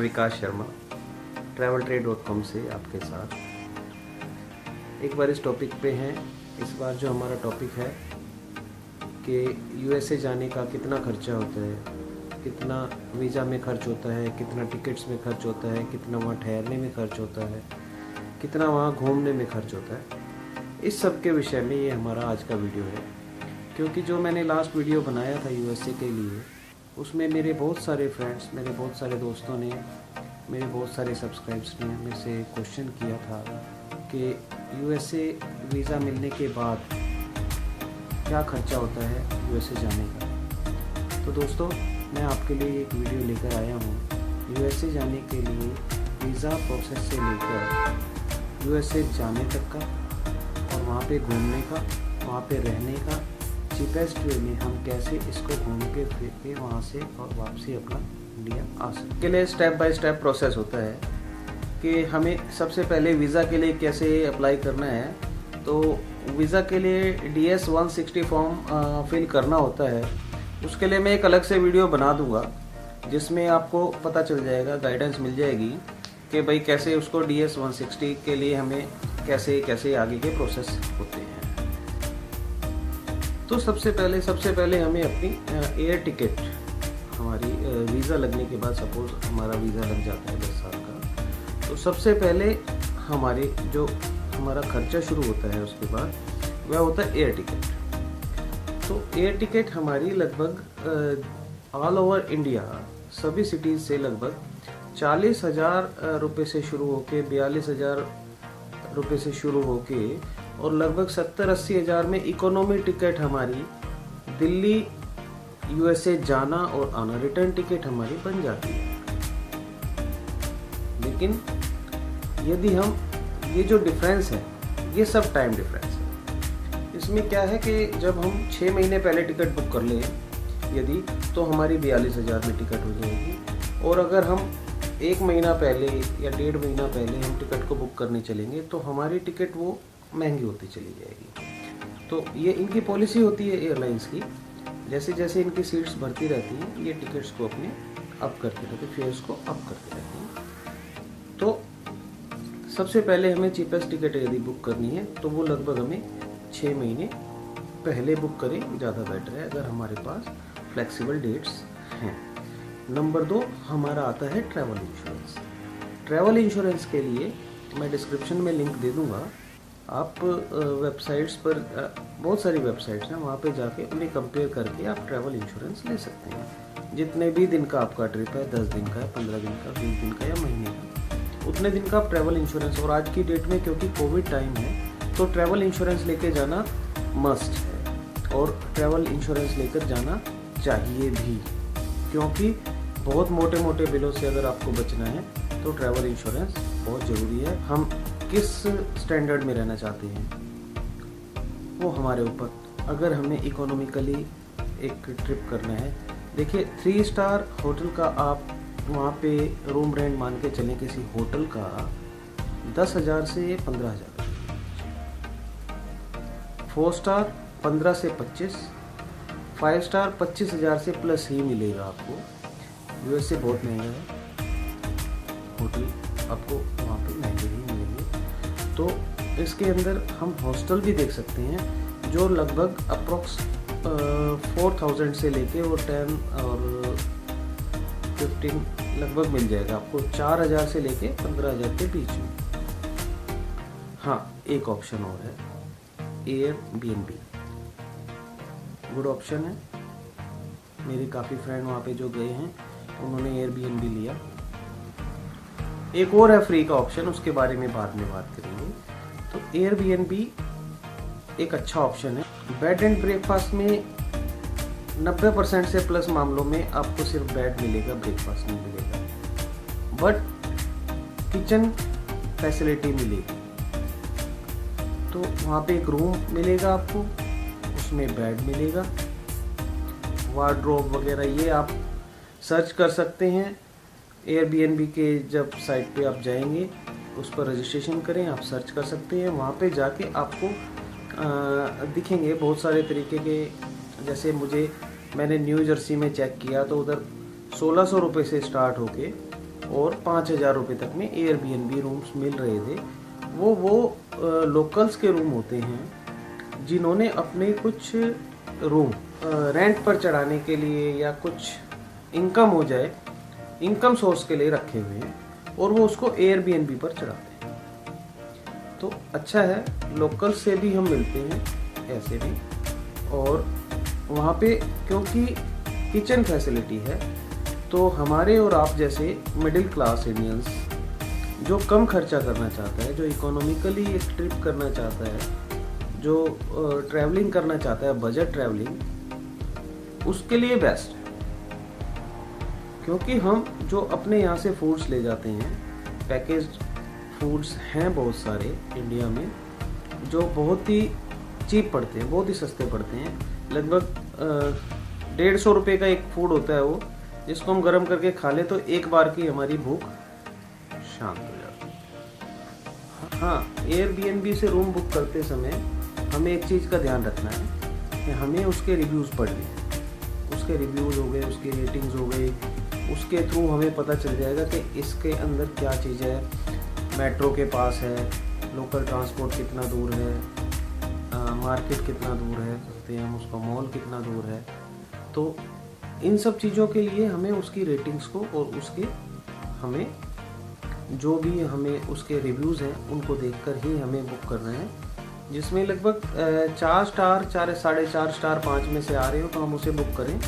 विकास Sharma traveltrade.com से आपके साथ एक बार इस टॉपिक पे हैं। इस बार जो हमारा टॉपिक है कि यूएसए जाने का कितना खर्चा होता है, कितना वीज़ा में खर्च होता है, कितना टिकट्स में खर्च होता है, कितना वहाँ ठहरने में खर्च होता है, कितना वहाँ घूमने में खर्च होता है। इस सब के विषय में ये हमारा आज का वीडियो है। क्योंकि जो मैंने लास्ट वीडियो बनाया था यूएसए के लिए, उसमें मेरे बहुत सारे फ्रेंड्स, मेरे बहुत सारे दोस्तों ने, मेरे बहुत सारे सब्सक्राइबर्स ने मेरे से क्वेश्चन किया था कि यूएसए वीज़ा मिलने के बाद क्या खर्चा होता है यूएसए जाने का। तो दोस्तों, मैं आपके लिए एक वीडियो लेकर आया हूँ यूएसए जाने के लिए वीज़ा प्रोसेस से लेकर यूएसए जाने तक का और वहाँ पे घूमने का, वहाँ पे रहने का चीपेस्ट वे में हम कैसे इसको घूम के फिर के वहाँ से और वापसी अपना इंडिया आ सकते। के लिए स्टेप बाय स्टेप प्रोसेस होता है कि हमें सबसे पहले वीज़ा के लिए कैसे अप्लाई करना है। तो वीज़ा के लिए DS 160 फॉर्म फिल करना होता है। उसके लिए मैं एक अलग से वीडियो बना दूंगा जिसमें आपको पता चल जाएगा, गाइडेंस मिल जाएगी कि भाई कैसे उसको DS 160 के लिए हमें कैसे आगे के प्रोसेस होते हैं। तो सबसे पहले हमें अपनी एयर टिकट, हमारी वीज़ा लगने के बाद, सपोज हमारा वीज़ा लग जाता है 10 साल का, तो सबसे पहले हमारा खर्चा शुरू होता है उसके बाद वह होता है एयर टिकट। तो एयर टिकट हमारी लगभग ऑल ओवर इंडिया सभी सिटीज़ से लगभग 40,000 रुपये से शुरू होके 42,000 रुपये से शुरू होके और लगभग 70-80 हज़ार में इकोनॉमी टिकट हमारी दिल्ली यूएसए जाना और आना, रिटर्न टिकट हमारी बन जाती है। लेकिन यदि हम ये जो डिफरेंस है, ये सब टाइम डिफरेंस है। इसमें क्या है कि जब हम 6 महीने पहले टिकट बुक कर लें यदि, तो हमारी 42,000 में टिकट हो जाएगी। और अगर हम 1 महीना पहले या 1.5 महीना पहले हम टिकट को बुक करने चलेंगे तो हमारी टिकट वो महंगी होती चली जाएगी। तो ये इनकी पॉलिसी होती है एयरलाइंस की, जैसे जैसे इनकी सीट्स भरती रहती हैं ये टिकट्स को अपने अप करते रहते हैं, फेयर्स को अप करते रहते हैं। तो सबसे पहले हमें चीपेस्ट टिकट यदि बुक करनी है तो वो लगभग हमें 6 महीने पहले बुक करें, ज़्यादा बेटर है अगर हमारे पास फ्लेक्सिबल डेट्स हैं। नंबर 2 हमारा आता है ट्रैवल इंश्योरेंस। ट्रैवल इंश्योरेंस के लिए मैं डिस्क्रिप्शन में लिंक दे दूँगा। आप वेबसाइट्स पर, बहुत सारी वेबसाइट्स हैं, वहाँ पे जाके उन्हें कंपेयर करके आप ट्रैवल इंश्योरेंस ले सकते हैं। जितने भी दिन का आपका ट्रिप है, 10 दिन का, 15 दिन का, 20 दिन का या महीने का, उतने दिन का आप ट्रैवल इंश्योरेंस। और आज की डेट में क्योंकि कोविड टाइम है तो ट्रैवल इंश्योरेंस लेके जाना मस्ट है और ट्रैवल इंश्योरेंस लेकर जाना चाहिए भी, क्योंकि बहुत मोटे मोटे बिलों से अगर आपको बचना है तो ट्रैवल इंश्योरेंस बहुत ज़रूरी है। हम किस स्टैंडर्ड में रहना चाहते हैं वो हमारे ऊपर। अगर हमें इकोनॉमिकली एक ट्रिप करना है, देखिए 3 स्टार होटल का आप वहाँ पे रूम रेंट मान के चलें, किसी होटल का 10,000 से 15,000, 4 स्टार 15 से 25, 5 स्टार 25,000 से प्लस ही मिलेगा आपको। यूएसए बहुत महंगा है, होटल आपको वहाँ पे महंगे ही मिलेंगे। तो इसके अंदर हम हॉस्टल भी देख सकते हैं जो लगभग अप्रॉक्स 4,000 से लेके और 10 और 15 लगभग मिल जाएगा आपको, 4,000 से लेके 15,000 के बीच में। हाँ, एक ऑप्शन और है, एयरबीएनबी, गुड ऑप्शन है। मेरे काफ़ी फ्रेंड वहाँ पे जो गए हैं उन्होंने एयरबीएनबी लिया। एक और है फ्री का ऑप्शन, उसके बारे में बाद में बात करेंगे। तो एयरबीएनबी एक अच्छा ऑप्शन है। बेड एंड ब्रेकफास्ट में 90% से प्लस मामलों में आपको सिर्फ बेड मिलेगा, ब्रेकफास्ट नहीं मिलेगा, बट किचन फैसिलिटी मिलेगी। तो वहाँ पे एक रूम मिलेगा आपको, उसमें बेड मिलेगा, वार्डरोब वगैरह ये आप सर्च कर सकते हैं। एयरबीएनबी के जब साइट पे आप जाएंगे उस पर रजिस्ट्रेशन करें, आप सर्च कर सकते हैं। वहाँ पे जाके आपको दिखेंगे बहुत सारे तरीके के। जैसे मैंने न्यू जर्सी में चेक किया तो उधर 1,600 रुपये से स्टार्ट होके और 5,000 रुपये तक में एयरबीएनबी रूम्स मिल रहे थे। वो लोकल्स के रूम होते हैं जिन्होंने अपने कुछ रूम रेंट पर चढ़ाने के लिए या कुछ इनकम हो जाए, इनकम सोर्स के लिए रखे हुए हैं और वो उसको एयरबीएनबी पर चढ़ाते हैं। तो अच्छा है, लोकल से भी हम मिलते हैं ऐसे भी, और वहाँ पे क्योंकि किचन फैसिलिटी है तो हमारे और आप जैसे मिडिल क्लास इंडियंस जो कम खर्चा करना चाहता है, जो इकोनॉमिकली एक ट्रिप करना चाहता है, जो ट्रैवलिंग करना चाहता है, बजट ट्रैवलिंग, उसके लिए बेस्ट है। क्योंकि हम जो अपने यहाँ से फूड्स ले जाते हैं, पैकेज्ड फूड्स हैं बहुत सारे इंडिया में जो बहुत ही चीप पड़ते हैं, बहुत ही सस्ते पड़ते हैं। लगभग 150 रुपये का एक फूड होता है वो, जिसको हम गर्म करके खा ले तो एक बार की हमारी भूख शांत हो जाती है। हाँ, एयरबीएनबी से रूम बुक करते समय हमें एक चीज़ का ध्यान रखना है कि हमें उसके रिव्यूज़ पढ़ने हैं। उसके रिव्यूज़ हो गए, उसकी रेटिंग्स हो गई, उसके थ्रू हमें पता चल जाएगा कि इसके अंदर क्या चीज़ है, मेट्रो के पास है, लोकल ट्रांसपोर्ट कितना दूर है, मार्केट कितना दूर है, कहते हैं हम उसका मॉल कितना दूर है। तो इन सब चीज़ों के लिए हमें उसकी रेटिंग्स को और उसके हमें जो भी हमें उसके रिव्यूज़ हैं उनको देखकर ही हमें बुक करना है। जिसमें लगभग 4 स्टार, 4.5 स्टार 5 में से आ रहे हो तो हम उसे बुक करें।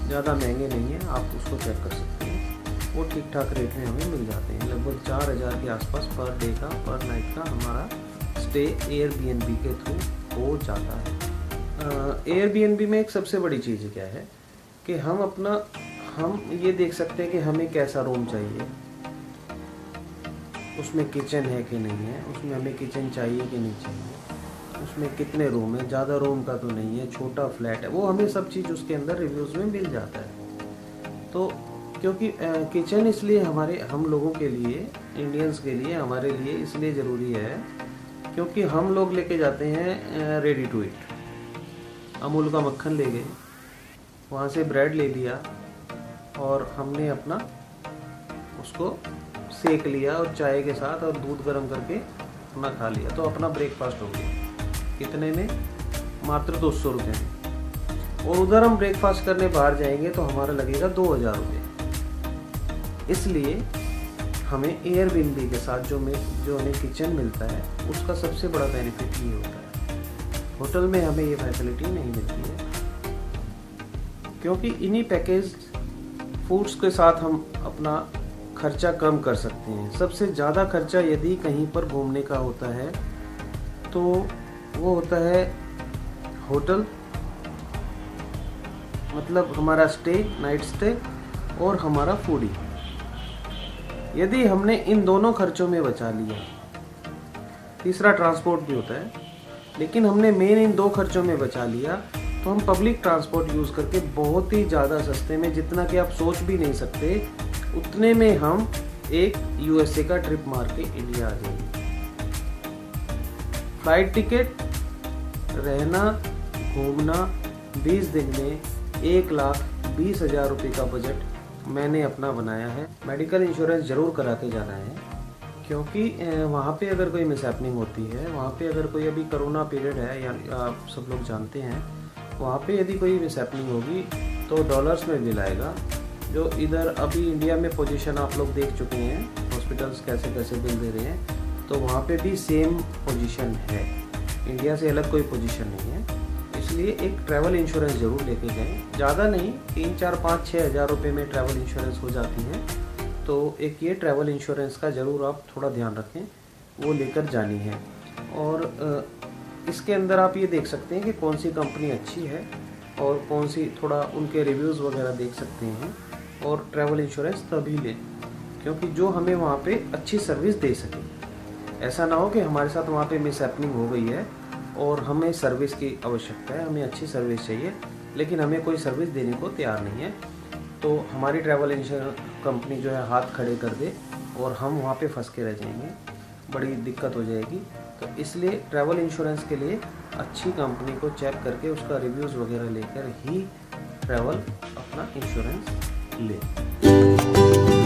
ज़्यादा महंगे नहीं है, आप उसको चेक कर सकते हैं, वो ठीक ठाक रेट में हमें मिल जाते हैं। लगभग 4,000 के आसपास पर डे का, पर नाइट का हमारा स्टे एयरबीएनबी के थ्रू हो जाता है। एयरबीएनबी में एक सबसे बड़ी चीज़ क्या है कि हम ये देख सकते हैं कि हमें कैसा रूम चाहिए, उसमें किचन है कि नहीं है, उसमें हमें किचन चाहिए कि नहीं चाहिए, उसमें कितने रूम है, ज़्यादा रूम का तो नहीं है, छोटा फ्लैट है, वो हमें सब चीज़ उसके अंदर रिव्यूज़ में मिल जाता है। तो क्योंकि किचन इसलिए हम लोगों के लिए, इंडियंस के लिए, हमारे लिए इसलिए ज़रूरी है क्योंकि हम लोग लेके जाते हैं रेडी टू ईट। अमूल का मक्खन ले गए, वहाँ से ब्रेड ले लिया और हमने अपना उसको सेक लिया और चाय के साथ और दूध गर्म करके अपना खा लिया, तो अपना ब्रेकफास्ट हो गया। कितने में? मात्र 200 रुपये में। और उधर हम ब्रेकफास्ट करने बाहर जाएंगे तो हमारा लगेगा 2,000 रुपये। इसलिए हमें एयरबीएनबी के साथ जो हमें किचन मिलता है उसका सबसे बड़ा बेनिफिट ये होता है। होटल में हमें ये फैसिलिटी नहीं मिलती है क्योंकि इन्हीं पैकेज फूड्स के साथ हम अपना खर्चा कम कर सकते हैं। सबसे ज़्यादा खर्चा यदि कहीं पर घूमने का होता है तो वो होता है होटल, मतलब हमारा स्टे, नाइट स्टे, और हमारा फूडी। यदि हमने इन दोनों खर्चों में बचा लिया, तीसरा ट्रांसपोर्ट भी होता है, लेकिन हमने मेन इन 2 खर्चों में बचा लिया तो हम पब्लिक ट्रांसपोर्ट यूज़ करके बहुत ही ज़्यादा सस्ते में, जितना कि आप सोच भी नहीं सकते, उतने में हम एक यूएसए का ट्रिप मार के इंडिया आ जाएंगे। फ्लाइट टिकट, रहना, घूमना, 20 दिन में 1,20,000 रुपये का बजट मैंने अपना बनाया है। मेडिकल इंश्योरेंस ज़रूर करा के जाना है क्योंकि वहाँ पे अगर कोई मिसहैपनिंग होती है, वहाँ पे अगर कोई अभी कोरोना पीरियड है या आप सब लोग जानते हैं, वहाँ पे यदि कोई मिसहैपनिंग होगी तो डॉलर्स में बिल आएगा। जो इधर अभी इंडिया में पोजीशन आप लोग देख चुके हैं, हॉस्पिटल्स कैसे कैसे बिल दे रहे हैं, तो वहाँ पे भी सेम पोजीशन है। इंडिया से अलग कोई पोजीशन नहीं है। इसलिए एक ट्रैवल इंश्योरेंस ज़रूर लेके जाएं। ज़्यादा नहीं, 3, 4, 5, 6 हज़ार रुपये में ट्रैवल इंश्योरेंस हो जाती है। तो एक ये ट्रैवल इंश्योरेंस का ज़रूर आप थोड़ा ध्यान रखें, वो लेकर जानी है। और इसके अंदर आप ये देख सकते हैं कि कौन सी कंपनी अच्छी है और कौन सी, थोड़ा उनके रिव्यूज़ वगैरह देख सकते हैं। और ट्रैवल इंश्योरेंस तभी लें क्योंकि जो हमें वहाँ पे अच्छी सर्विस दे सके। ऐसा ना हो कि हमारे साथ वहाँ पे मिसहैपनिंग हो गई है और हमें सर्विस की आवश्यकता है, हमें अच्छी सर्विस चाहिए, लेकिन हमें कोई सर्विस देने को तैयार नहीं है, तो हमारी ट्रैवल इंश्योरेंस कंपनी जो है हाथ खड़े कर दे और हम वहाँ पे फंस के रह जाएंगे, बड़ी दिक्कत हो जाएगी। तो इसलिए ट्रैवल इंश्योरेंस के लिए अच्छी कंपनी को चेक करके उसका रिव्यूज़ वगैरह लेकर ही ट्रैवल अपना इंश्योरेंस ले।